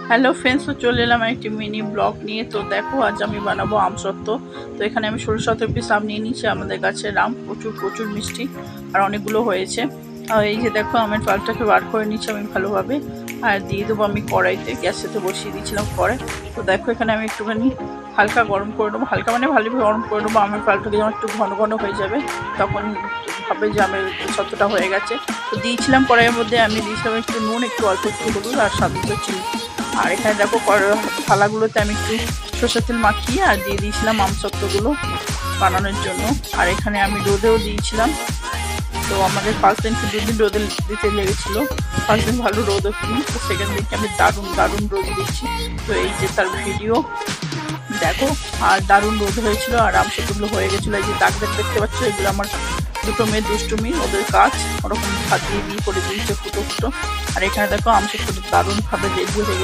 Hello friends, তো চলে এলাম একটি মিনি ব্লগ নিয়ে। তো দেখো, আজ আমি বানাবো আমসত্ত্ব। তো এখানে আমি 16-17 পিস আম নিয়ে নিচ্ছি। আমাদের গাছের আম প্রচুর প্রচুর মিষ্টি, আর অনেকগুলো হয়েছে। আর এই যে দেখো, আমের পালটাকে বার করে নিচ্ছি আমি ভালোভাবে, আর দিয়ে দেবো আমি কড়াইতে। গ্যাসেতে বসিয়ে দিয়েছিলাম কড়াই। তো দেখো, এখানে আমি একটুখানি হালকা গরম করে নেবো, হালকা মানে ভালোভাবে গরম করে নেবো। আমের পালটাকে যখন একটু ঘন ঘন হয়ে যাবে, তখন ভাবে যে আমের সত্ত্বটা হয়ে গেছে। তো দিয়েছিলাম কড়াইয়ের মধ্যে, আমি দিয়েছিলাম একটু নুন, একটু অল্প একটু হলুদ, আর স্বাদ মতো চিনি। আর এখানে দেখো থালাগুলোতে আমি একটু সরষের তেল মাখিয়ে আর দিয়ে দিয়েছিলাম আমসত্ত্বগুলো বানানোর জন্য। আর এখানে আমি রোদেও দিয়েছিলাম। তো আমাদের ফার্স্ট দিন 2 দিন রোদে দিতে লেগেছিলো। ফার্স্ট দিন ভালো রোদ ওঠেনি, তো সেকেন্ড দিনকে আমি দারুণ দারুণ রোদ দিচ্ছি। তো এই যে তার ভিডিও দেখো, আর দারুণ রোদ হয়েছিল, আর আমসত্ত্বগুলো হয়ে গেছিলো। এই যে দাগ দাগ দেখতে পাচ্ছ, এগুলো আমার দুটো মেয়ে দুষ্টুমি, ওদের কাজ ওরকম হাত দিয়ে দিয়ে করে দিয়েছে ফুটো ফুটো। আর এখানে দেখো আমসত্ত্বটা দারুণভাবে রেডি হয়ে গেছে।